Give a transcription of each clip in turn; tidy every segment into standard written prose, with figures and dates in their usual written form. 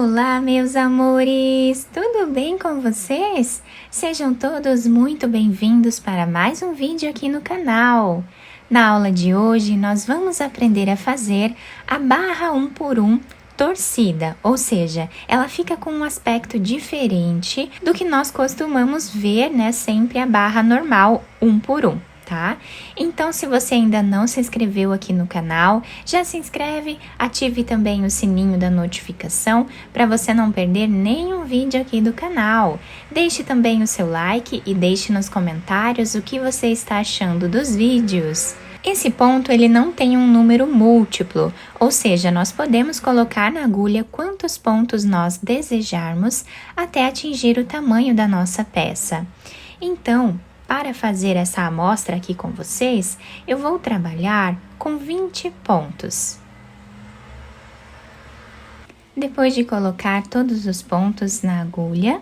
Olá, meus amores! Tudo bem com vocês? Sejam todos muito bem-vindos para mais um vídeo aqui no canal. Na aula de hoje, nós vamos aprender a fazer a barra 1 por 1 torcida, ou seja, ela fica com um aspecto diferente do que nós costumamos ver, né? Sempre a barra normal 1 por 1. Tá? Então, se você ainda não se inscreveu aqui no canal, já se inscreve, ative também o sininho da notificação para você não perder nenhum vídeo aqui do canal. Deixe também o seu like e deixe nos comentários o que você está achando dos vídeos. Esse ponto ele não tem um número múltiplo, ou seja, nós podemos colocar na agulha quantos pontos nós desejarmos até atingir o tamanho da nossa peça. Então, para fazer essa amostra aqui com vocês, eu vou trabalhar com 20 pontos. Depois de colocar todos os pontos na agulha,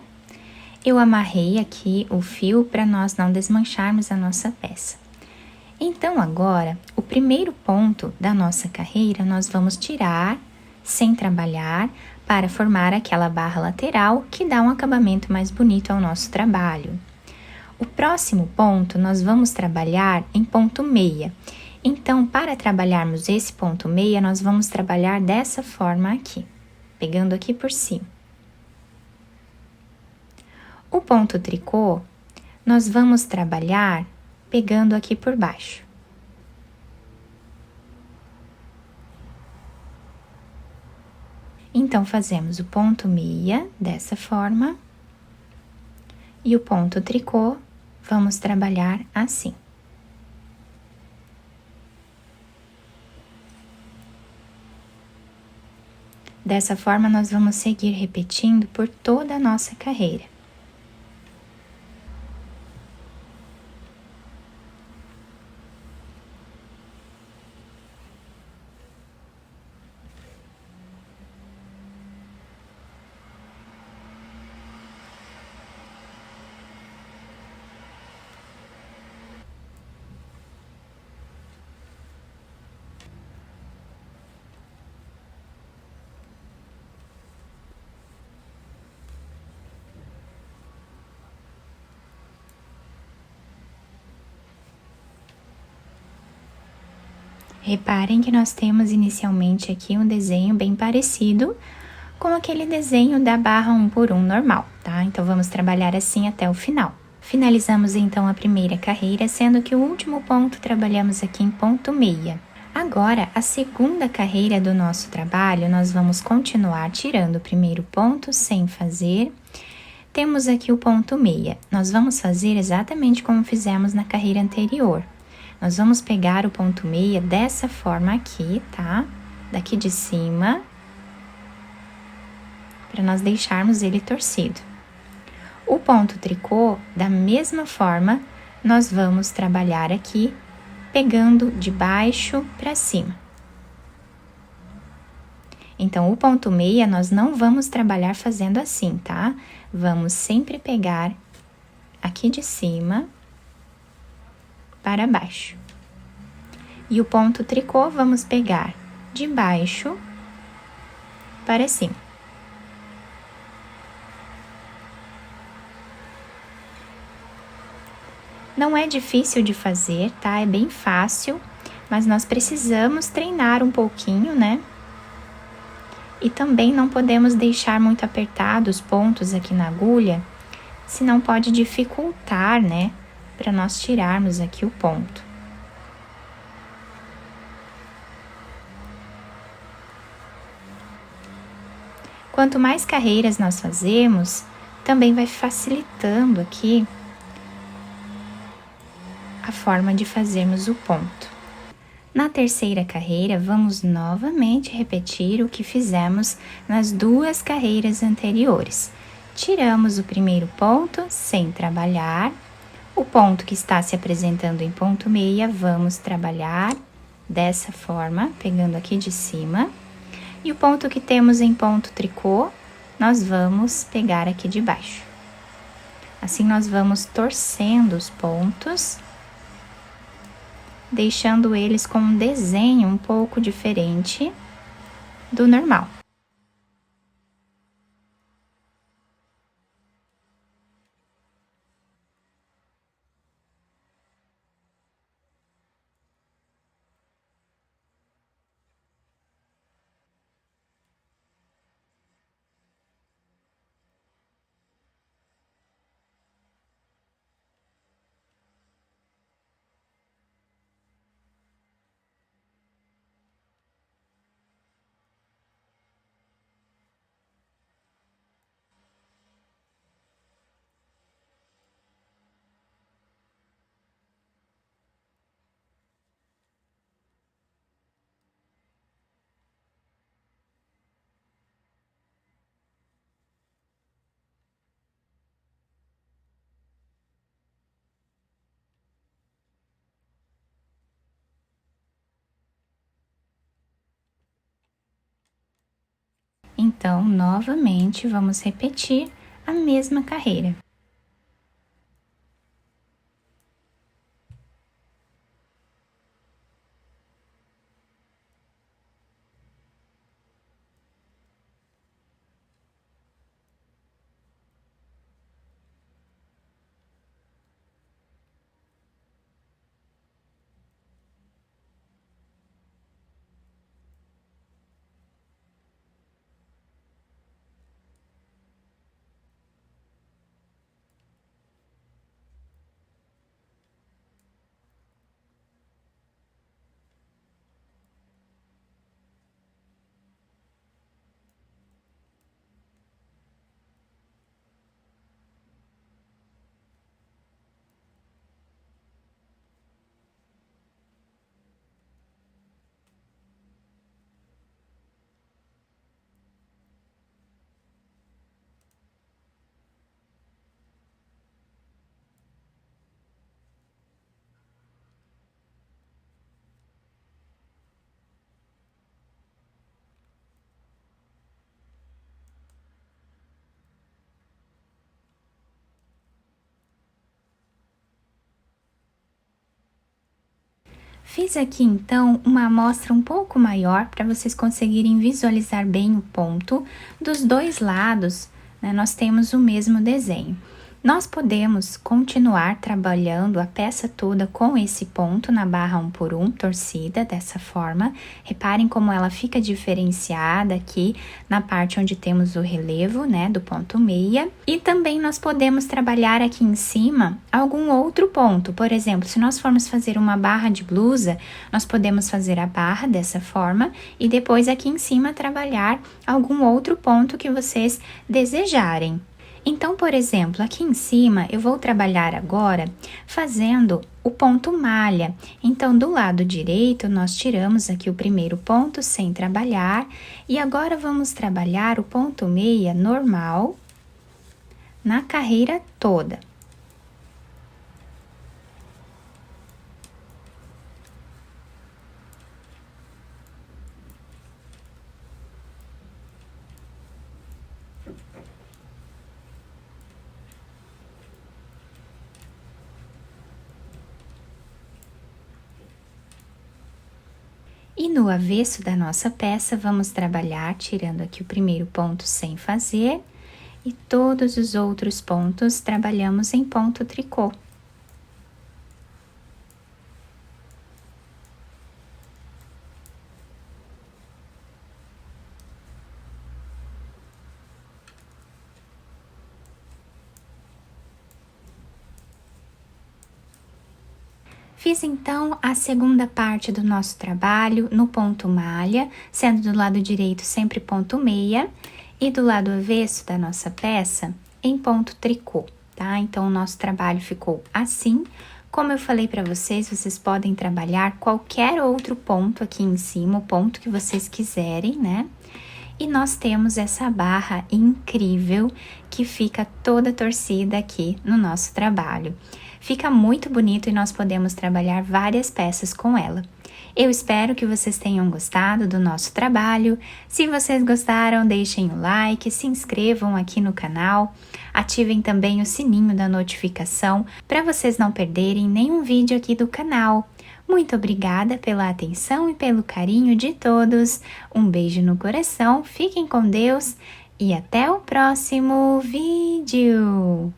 eu amarrei aqui o fio para nós não desmancharmos a nossa peça. Então, agora, o primeiro ponto da nossa carreira, nós vamos tirar sem trabalhar para formar aquela barra lateral que dá um acabamento mais bonito ao nosso trabalho. O próximo ponto, nós vamos trabalhar em ponto meia. Então, para trabalharmos esse ponto meia, nós vamos trabalhar dessa forma aqui, pegando aqui por cima. O ponto tricô, nós vamos trabalhar pegando aqui por baixo. Então, fazemos o ponto meia dessa forma e o ponto tricô, vamos trabalhar assim. Dessa forma, nós vamos seguir repetindo por toda a nossa carreira. Reparem que nós temos inicialmente aqui um desenho bem parecido com aquele desenho da barra 1 por 1 normal, tá? Então, vamos trabalhar assim até o final. Finalizamos então a primeira carreira, sendo que o último ponto trabalhamos aqui em ponto meia. Agora, a segunda carreira do nosso trabalho, nós vamos continuar tirando o primeiro ponto sem fazer. Temos aqui o ponto meia. Nós vamos fazer exatamente como fizemos na carreira anterior. Nós vamos pegar o ponto meia dessa forma aqui, tá? Daqui de cima, para nós deixarmos ele torcido. O ponto tricô, da mesma forma, nós vamos trabalhar aqui, pegando de baixo para cima. Então, o ponto meia, nós não vamos trabalhar fazendo assim, tá? Vamos sempre pegar aqui de cima para baixo. E o ponto tricô, vamos pegar de baixo para cima. Não é difícil de fazer, tá? É bem fácil, mas nós precisamos treinar um pouquinho, né? E também não podemos deixar muito apertados os pontos aqui na agulha, senão pode dificultar, né? Para nós tirarmos aqui o ponto. Quanto mais carreiras nós fazemos, também vai facilitando aqui a forma de fazermos o ponto. Na terceira carreira, vamos novamente repetir o que fizemos nas duas carreiras anteriores. Tiramos o primeiro ponto sem trabalhar. O ponto que está se apresentando em ponto meia, vamos trabalhar dessa forma, pegando aqui de cima. E o ponto que temos em ponto tricô, nós vamos pegar aqui de baixo. Assim, nós vamos torcendo os pontos, deixando eles com um desenho um pouco diferente do normal. Então, novamente, vamos repetir a mesma carreira. Fiz aqui então uma amostra um pouco maior para vocês conseguirem visualizar bem o ponto. Dos dois lados, né, nós temos o mesmo desenho. Nós podemos continuar trabalhando a peça toda com esse ponto na barra 1 por 1, torcida dessa forma. Reparem como ela fica diferenciada aqui na parte onde temos o relevo, né, do ponto meia. E também nós podemos trabalhar aqui em cima algum outro ponto. Por exemplo, se nós formos fazer uma barra de blusa, nós podemos fazer a barra dessa forma e depois aqui em cima trabalhar algum outro ponto que vocês desejarem. Então, por exemplo, aqui em cima eu vou trabalhar agora fazendo o ponto malha. Então, do lado direito, nós tiramos aqui o primeiro ponto sem trabalhar e agora vamos trabalhar o ponto meia normal na carreira toda. E no avesso da nossa peça, vamos trabalhar tirando aqui o primeiro ponto sem fazer e todos os outros pontos trabalhamos em ponto tricô. Fiz então a segunda parte do nosso trabalho no ponto malha, sendo do lado direito sempre ponto meia e do lado avesso da nossa peça em ponto tricô, tá? Então, o nosso trabalho ficou assim. Como eu falei para vocês, vocês podem trabalhar qualquer outro ponto aqui em cima, o ponto que vocês quiserem, né? E nós temos essa barra incrível que fica toda torcida aqui no nosso trabalho. Fica muito bonito e nós podemos trabalhar várias peças com ela. Eu espero que vocês tenham gostado do nosso trabalho. Se vocês gostaram, deixem o like, se inscrevam aqui no canal, ativem também o sininho da notificação para vocês não perderem nenhum vídeo aqui do canal. Muito obrigada pela atenção e pelo carinho de todos. Um beijo no coração, fiquem com Deus e até o próximo vídeo!